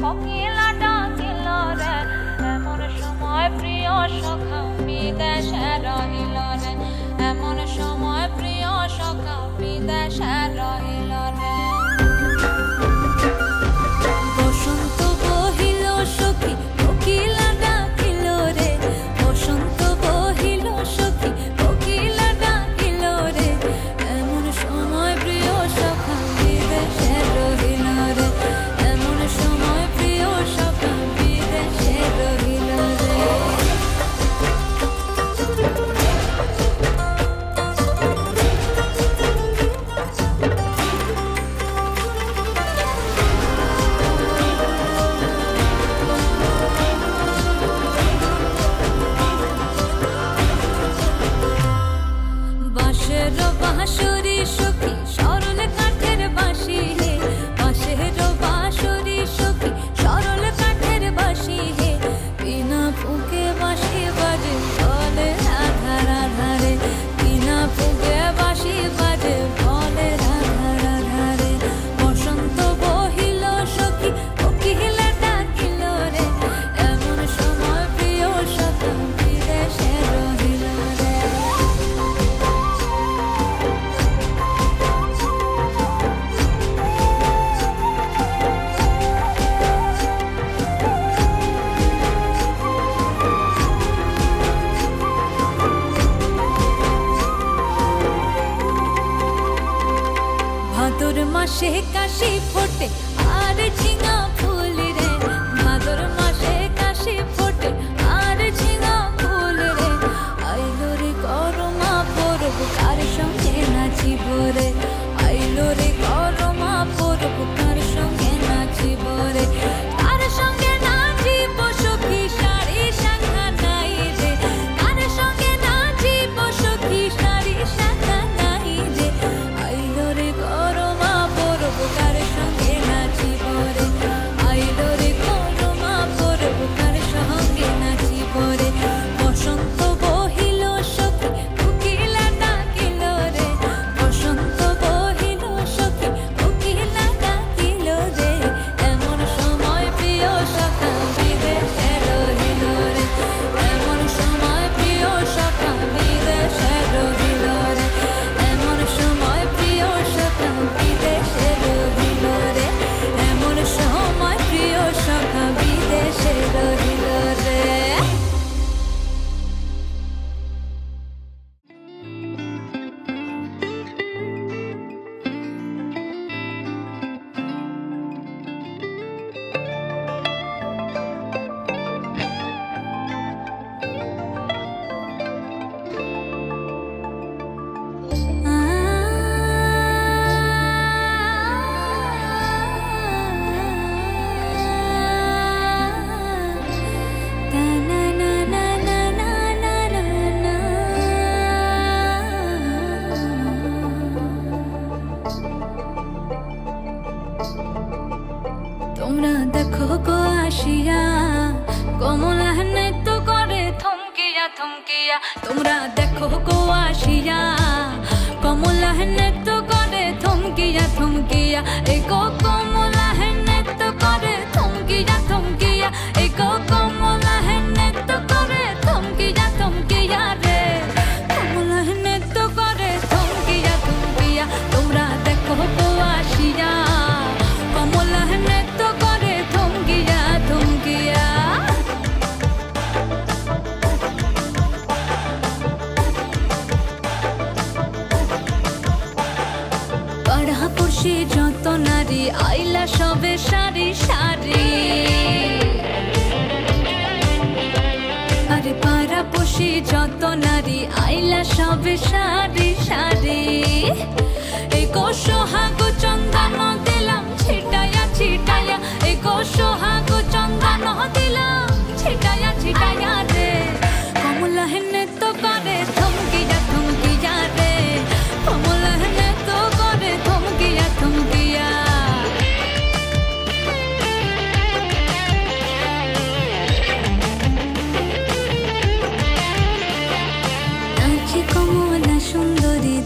কোকিলা ডাকিল রে, এমন সময় প্রিয় সখা বিদেশে রহিল রে, এমন সময় প্রিয় সখা বিদেশে রহিল রে। বসন্ত বহিল সখী কোকিলা ডাকিল রে, বসন্ত বহিল সখী কোকিলা ডাকিল রে, এমন সময় প্রিয় সখা বিদেশে রহিল রে, এমন সময় প্রিয় সখা বিদেশে রহিল রে। বাঁশের বাঁশরি সখী সরল কাঠের বাঁশি হে, বাঁশের বাঁশরি সখী সরল কাঠের বাঁশি হে, বিনা ফুঁকে বাঁশি বাজে বলে রাধা রাধা রে, বিনা ফুঁকে বাঁশি বাজে বলে রাধা রাধা রে। বসন্ত বহিল সখী কোকিলা ডাকিল রে, এমন সময় প্রিয় সখা বিদেশে রহিল রে। ভাদর মাসে কাশি ফোটে আর ঝিঙা ফুল রে, ভাদর মাসে কাশি ফোটে আর ঝিঙা ফুল রে, আইলো রে করমা পরব কার সঙ্গে নাচিব রে, আইলো রে করমা পরব কার সঙ্গে নাচিব রে, কার সঙ্গে নাচিব সখী শাড়ি শাখা নাই রে, কার সঙ্গে নাচিব সখী শাড়ি শাখা নাই রে, আইলো রে করমা পরব কার সঙ্গে নাচিব রে, আইলো রে করমা পরব কার সঙ্গে নাচিব রে। বসন্ত বহিল সখী কোকিলা ডাকিল রে, বসন্ত বহিল সখী কোকিলা ডাকিল রে, এমন সময় প্রিয় সখা বিদেশে রহিল রে, এমন সময় প্রিয় সখা বিদেশে রহিল রে, এমন সময় প্রিয় সখা বিদেশে রহিল রে, এমন সময় প্রিয় সখা বিদেশে রহিল রে। তোমরা দেখো গো আসিয়া কমলা নৃত্য করে থমকিয়া থমকিয়া, তোমরা দেখো গো আসিয়া কমলা নৃত্য করে থমকিয়া থমকিয়া, এই গো কমলা নৃত্য করে থমকিয়া থমকিয়া, এই গো কমলা নৃত্য করে থমকিয়া থমকিয়া রে, কমলা নৃত্য করে থমকিয়া থমকিয়া, তোমরা দেখো গো আসিয়া কমলা নৃত্য করে থমকিয়া থমকিয়া। পাড়াপড়শি যত নারী আইলা সবে সারি সারি, আরে পাড়াপড়শি যত নারী আইলা সবে সারি সারি, এই গো সোহাগ চন্দন দিলাম ছিটায়া ছিটায়া, এই গো সোহাগ চন্দন দিলাম ছিটায়া ছিটায়া রে, কমলা নৃত্য করে থমকিয়া থমকিয়া রে, কমলা নৃত্য করে থমকিয়া থমকিয়া। নাচে কমলা সুন্দরী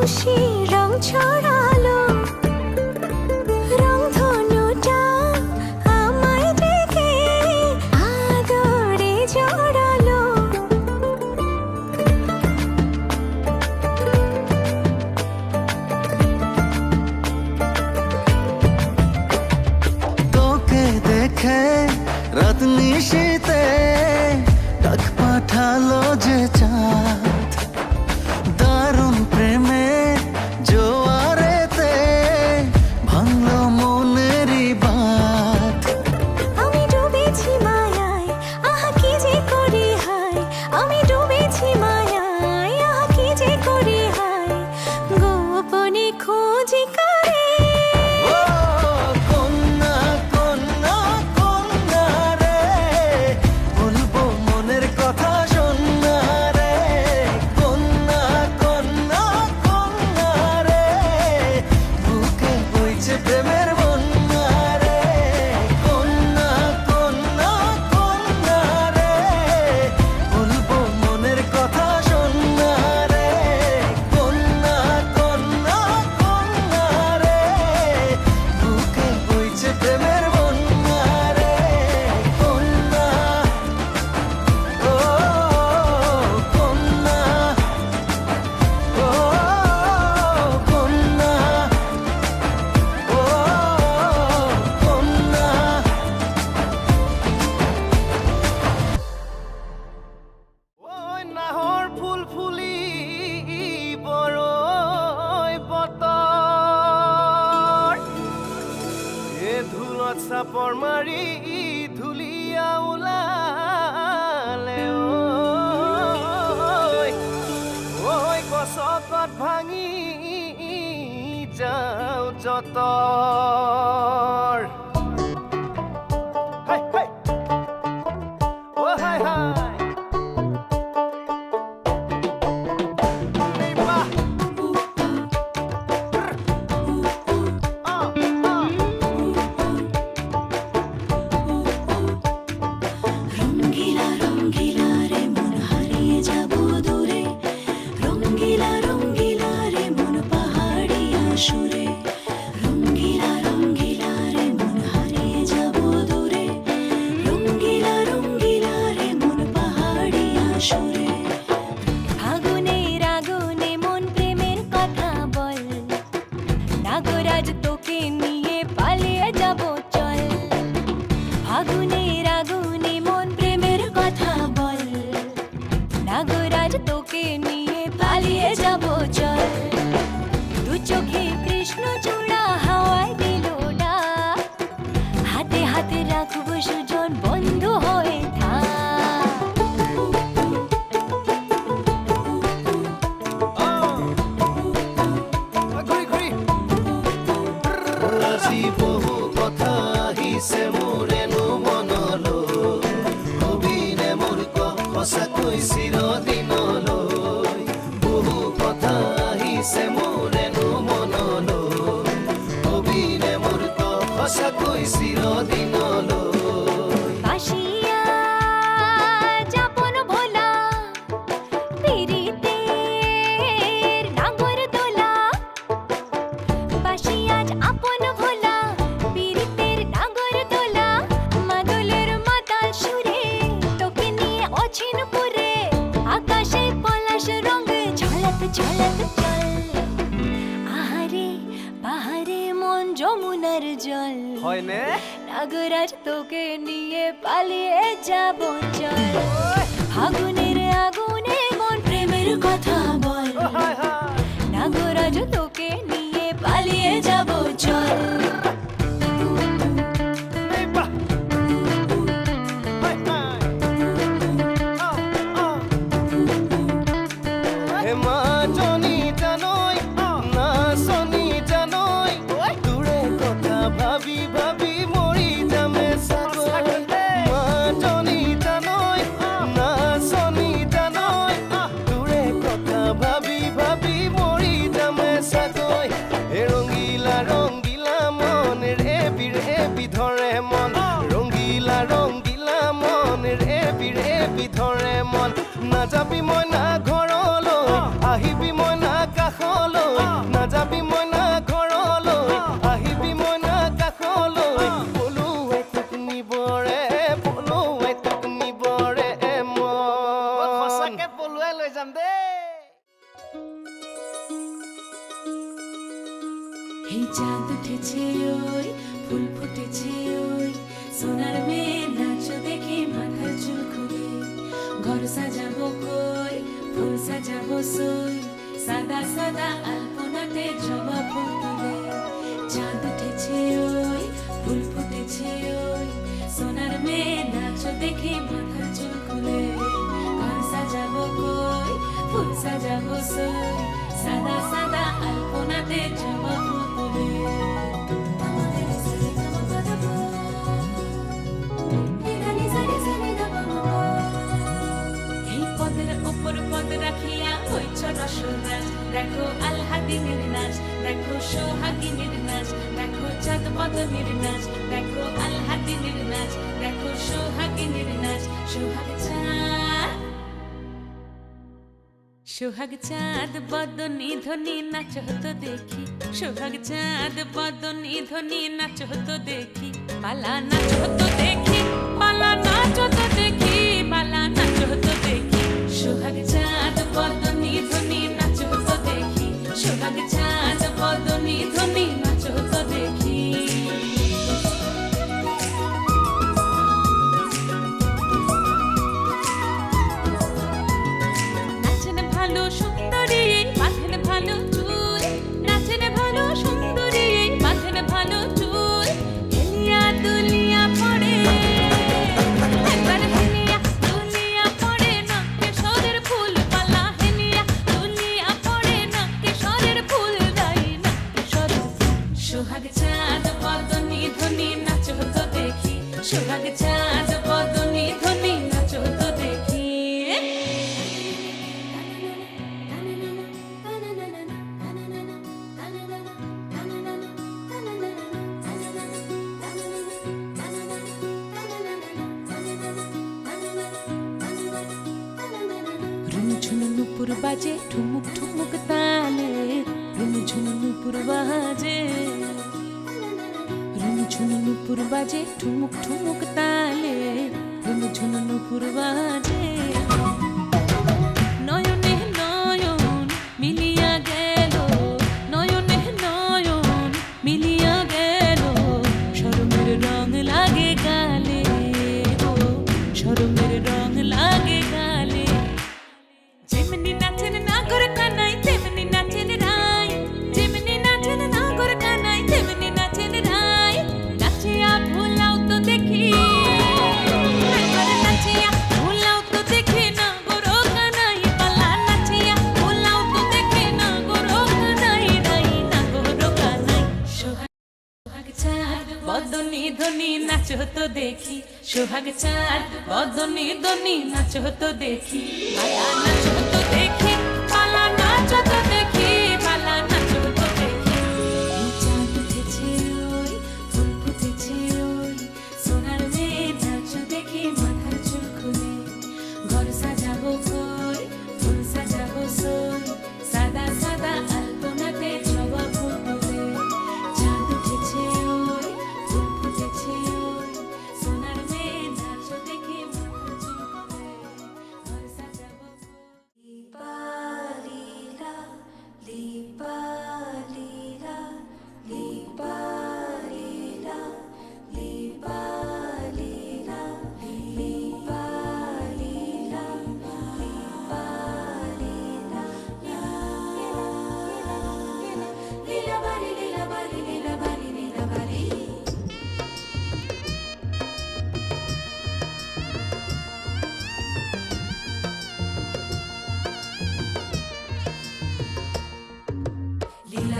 খুশি রং ছড়ালো রংধনুটা আমায় ডেকে আদরে জড়ালো তোকে দেখে রাত নিশীতে ডাক পাঠালো যে চাঁদ দারুণ প্রেমে জোয়ারেতে ভাঙলো মনেরই বাঁধ আমি ডুবেছি মায়ায় আহা কি যে করি হায় আমি ডুবেছি মায়ায় আহা কি যে করি হায় গোপনে খোঁজি করে ও কন্যা কন্যা কন্যা রে বলবো মনের কথা শোন না রে কন্যা কন্যা কন্যা রে বুকে বইছে প্রেমের বন্যা রে কন্যা কন্যা কন্যা রে বলবো মনের কথা শোন না রে কন্যা কন্যা কন্যা রে বুকে বইছে প্রেমের বন্যা রে কন্যা ও কন্যা ও কন্যা ও কন্যা ওই নাহৰ ফুল ফুলি বৰৈ বতৰ এ ধুলত চাপৰ মাৰি ধুলীয়া ওলালে ঐ গছকত ভাঙি যাওঁ যতৰ হাই হাই ও হাই হাই রঙ্গিলা রঙ্গিলা রে মন হারিয়ে যাব দূরে রঙ্গিলা রঙ্গিলা রে মন পাহাড়িয়া সুরে রঙ্গিলা রঙ্গিলা রে মন হারিয়ে যাব দূরে রঙ্গিলা রঙ্গিলা রে মন পাহাড়িয়া সুরে আগুনের আগুনে মন প্রেমের কথা বল নাগরাজ তোকে নিয়ে পালিয়ে যাব চল আগুনের আগুনে মন প্রেমের কথা বল নাগরাজ তোকে নিয়ে পালিয়ে যাব চল দু চোখে কৃষ্ণ চূড়া হাওয়ায় দিল ডাক হাতে হাতে রাখবো সুজন বন্ধু হয়ে থাক আজি বহু কথা আহিছে মোৰেনো মনলৈ কবিনে মোৰ সঁচাকৈ চিৰদিনলৈ বহু কথা আহিছে মোৰেনো মনলৈ কবিনে মোৰ সঁচাকৈ চিৰদিনলৈ বাসিয়া যাপন ভোলা পিরিতের নাগর দোলা বাসিয়া আপন ভোলা পিরিতের নাগর দোলা মাদলের মাতাল সুরে তোকে নিয়ে অছিন পুরে আকাশে পলাশ রঙ ঝলক ঝলক চল আহারে বাহারে মন যমুনার জল হয়নে নাগরাজ তোকে নিয়ে পালিয়ে যাব চল আগুনের আগুনে মন প্রেমের কথা বল নাগরাজ তোকে নিয়ে পালিয়ে যাব চল মাজনী জানৈ নাচনী জানৈ দূৰে কথা ভাবি ভাবি মৰি যামে চাগৈ মাজনী জানৈ নাচনী জানৈ দূৰে কথা ভাবি ভাবি মৰি যামে চাগৈ হে ৰঙিলা ৰঙিলা মন ৰেবি ৰেবি ধৰে মন ৰঙিলা ৰঙিলা মন ৰেবি ৰেবি ধৰে মন নাযাবি মই না ঘৰলৈ আহিবি মই না কাষলৈ এই চাঁদ উঠেছে ওই ফুল ফুটেছে ওই সোনার মেয়ে নাচ দেখে মাথার চুল খুলে ঘর সাজাবো কই ফুল সাজাবো সই সাদা সাদা আলপনাতে জবা ফুল তুলে চাঁদ উঠেছে ওই ফুল ফুটেছে ওই সোনার মেয়ে নাচ দেখে মাথার চুল খুলে ঘর সাজাবো কই ফুল সাজাবো সই সাদা সাদা আলপনাতে জবা ফুল তুলে এই পদের ওপর পদ রাখিয়া হইছ রসরাজ দেখো আলহাদিনের নাচ দেখো সোহাগিনীর নাচ দেখো চাঁদ পদমীর নাচ দেখো আলহাদিনের নাচ দেখো সোহাগিনীর নাচ সোহাগ চাঁদ বদনী ধ্বনি নাচ হতো দেখি সোহাগ চাঁদ বদনী ধ্বনি নাচ হতো দেখি পালা নাচ হতো দেখি পালা নাচ হতো দেখি পালা নাচ হতো দেখি সোহাগ চাঁদ বদনী ধ্বনি নাচ হতো দেখি সোহাগ চাঁদ বদনী ধ্বনি নাচ হতো দেখি ভালো সুন্দরী বাঁধেন ভালো চুল নাচেন ভালো সুন্দরী বাঁধেন ভালো চুল হেলিয়া দুলিয়া পড়ে একবার হেলিয়া দুলিয়া পড়ে না কেশরের ফুল পালা হেলিয়া দুলিয়া পড়ে না কেশরের ফুল দাই না কেশরের সোহাগ চাঁদ বদনী ধ্বনি নাচ হতো দেখি সোহাগ চাঁদ বদনী ধ্বনি নাচ হতো দেখি নুপুর বাজে ঠুমুক ঠুমুক তালে ঝুনু নুপুর বাজে ঝুনু নুপুর বাজে ঠুমুক ঠুমুক তালে ঝুনু নুপুর বাজে নয়নে নয়ন মিলিয়া গেল নয়নে নয়ন মিলিয়া গেল শরমের রং লাগে গালে গো শরমের রং লাগে গালে যেমনি নাচেন নাগর কানাই তেমনি নাচেন রাই যেমনি নাচেন নাগর কানাই তেমনি নাচেন রাই নাচিয়া ভুলাও তো দেখি একবার নাচিয়া ভুলাও তো দেখি নাগর কানাই পালা নাচিয়া ভুলাও তো দেখি নাগর কানাই রাই নাগর কানাই সোহাগ চাঁদ বদনী ধ্বনি নাচ হতো দেখি সোহাগ চাঁদ বদনী ধ্বনি নাচ হতো দেখি পালা নাচ হতো দেখি পালা নাচ হতো দেখি পালা নাচ হতো দেখি এই চাঁদ উঠেছে ওই ফুল ফুটেছে ওই সোনার মেয়ে নাচ দেখি মাথার চুল খুলে ঘর সাজাবো কই ফুল সাজাবো সই সাদা সাদা আলপনাতে জবা ফুল তুলে চাঁদ উঠেছে ওই ফুল ফুটেছে ওই সোনার মেয়ে নাচ দেখি মাথার চুল খুলে ঘর সাজাবো লিপা লীলা লিপা লীলা লিপা লীলা লিপা লীলা লিপা লীলা লীলা বাড়ি লীলা বাড়ি লীলা বাড়ি লীলা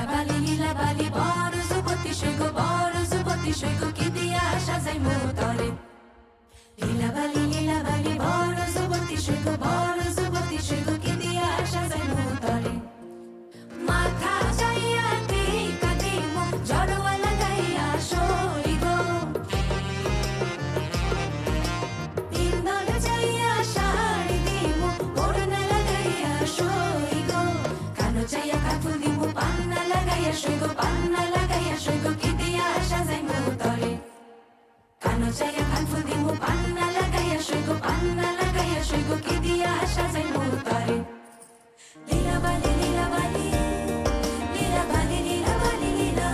বাড়ি লীলা বালি বড় যুবতী সৈক কি দিয়া সাজাই মোতরে লীলা বালি বড় যুবতী সৈক কি দিয়া সাজাই মোতরে মাথা যাইয়া টিকা দিমু জড়োয়া লাগাইয়া সই গো ইন্দর যাইয়া শাড়ি দিমু ওড়না লাগাইয়া সই গো কানো যাইয়া কাঠু দিমু পান্না লাগাইয়া সই গো পান্না লাগাইয়া সই গো কি দিয়া সাজাই মোতরে কানো যাইয়া কাঠু দিমু পান্না লাগাইয়া সই গো পান্না লাগাইয়া সই গো কি দিয়া সাজাই মোতরে লীলা বালি লীলা বালি লীলা বালি লীলা বালি লীলা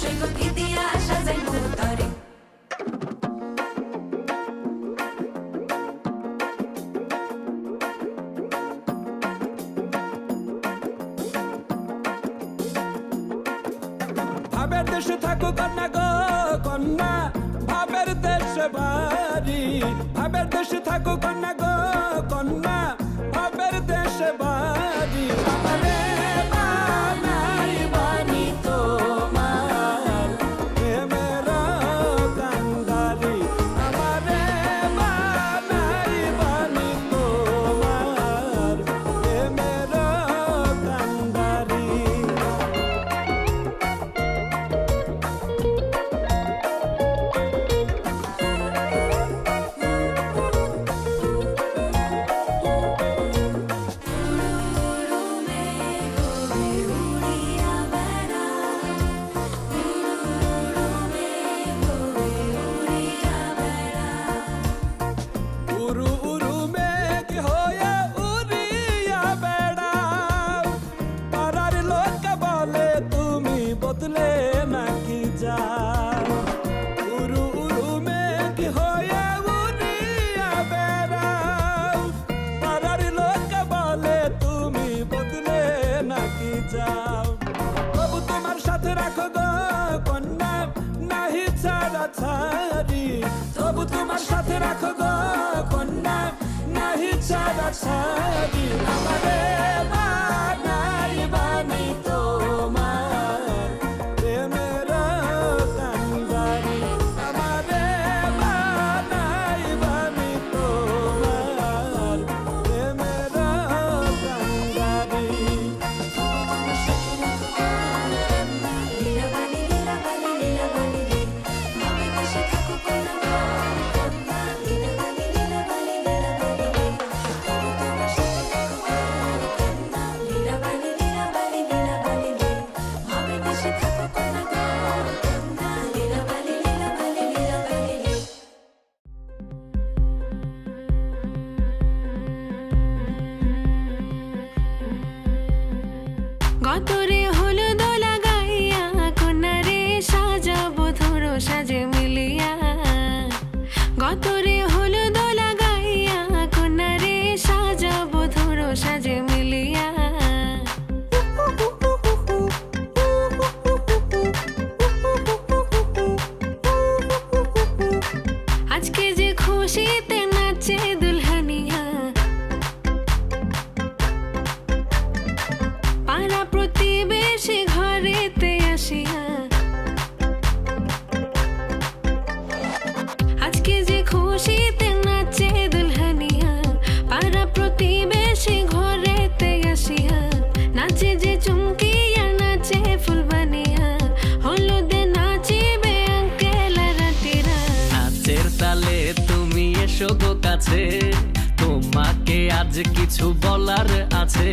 সৈকত দিয়া সাজাইবো তরে ভাবের দেশে থাকো কন্যা গো কন্যা ভাবের দেশে বাড়ি ভাবের দেশে থাকো কন্যা গো কন্যা ভাবের দেশে বাড়ি আমারে বানাই বানি তোমার প্রেমের কান্ডারি আমারে বানাই বানি তোমার প্রেমের কান্ডারি উরু উরু মেঘ হয়ে উড়িয়া বেড়াও পাড়ার লোক বলে তুমি বদলে নাকি যাও উরু উরু মেঘ হয়ে উড়িয়া বেড়াও পাড়ার লোক বলে তুমি বদলে নাকি যাও তবু তোমার সাথে রাখো গো কন্যা নাহি ছাড়া ছাড়ি তবু তোমার সাথে রাখো গো কন্যা নাহি ছাড়া ছাড়ি আমারে বানাই বানি তোমার প্রেমের কান্ডারি আমারে বানাই বানি তোমার প্রেমের কান্ডারি গতরে হলুদ লাগাইয়া কন্যারে সাজাবো ধরো সাজে মিলিয়া গতরে হলুদ লাগাইয়া কন্যারে সাজাবো ধরো সাজে মিলিয়া আজকে যে খুশিতে নাচে দুলহানিয়া পাড়া প্রতিবেশী ঘরেতে আসিয়া আজকে যে খুশিতে নাচে দুলহানিয়া পাড়া প্রতিবেশী ঘরেতে আসিয়া নাচে যে চুমকিয়া নাচে ফুলবানিয়া হলুদে নাচিবে আঙ্কেল রাটিরা নাচের তালে তুমি এসো গো কাছে তোমাকে আজ কিছু বলার আছে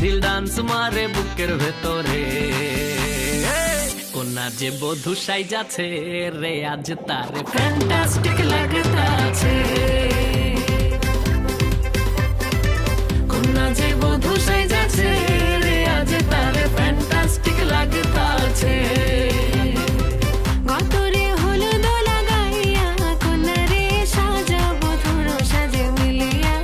দিল ডান্স মারে বুকের ভেতরে কোনা যে বধূ সাইজাছে রে আজ তার ফ্যান্টাস্টিক লাগতাছে কোনা যে বধূ সাইজাছে রে আজ তার ফ্যান্টাস্টিক লাগতাছে গতরে হলুদ লাগাইয়া কন্যারে সাজাবো ধরো সাজে মিলিয়া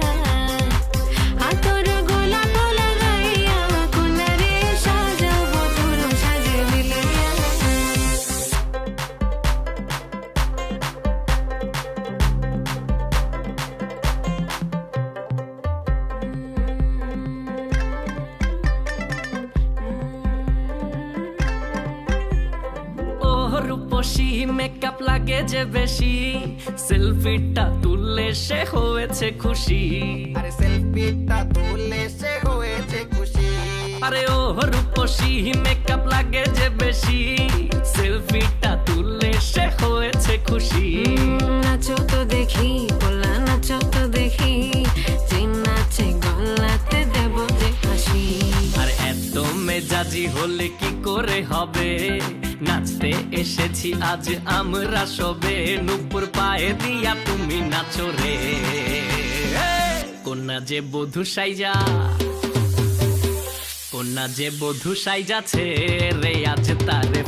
আতর গোলাপ লাগাইয়া কন্যারে সাজাবো ধরো সাজে মিলিয়া রূপসী মেকআপ লাগে যে বেশি সেলফিটা তুললে সে হয়েছে খুশি আরে সেলফিটা তুললে সে হয়েছে খুশি আরে ও রূপসী মেকআপ লাগে যে বেশি সেলফিটা তুললে সে হয়েছে খুশি নাচো তো দেখি বলা নাচো তো দেখি যে নাচে গলাতে দেব যে হাসি আর এত মেজাজি হলে কি করে হবে নাচতে এসেছি আজ আমরা সবে নুপুর পায়ে দিয়া তুমি নাচো রে কন্যা যে বধূ সাইজা কন্যা যে বধূ সাইজাছে রে আজ তারে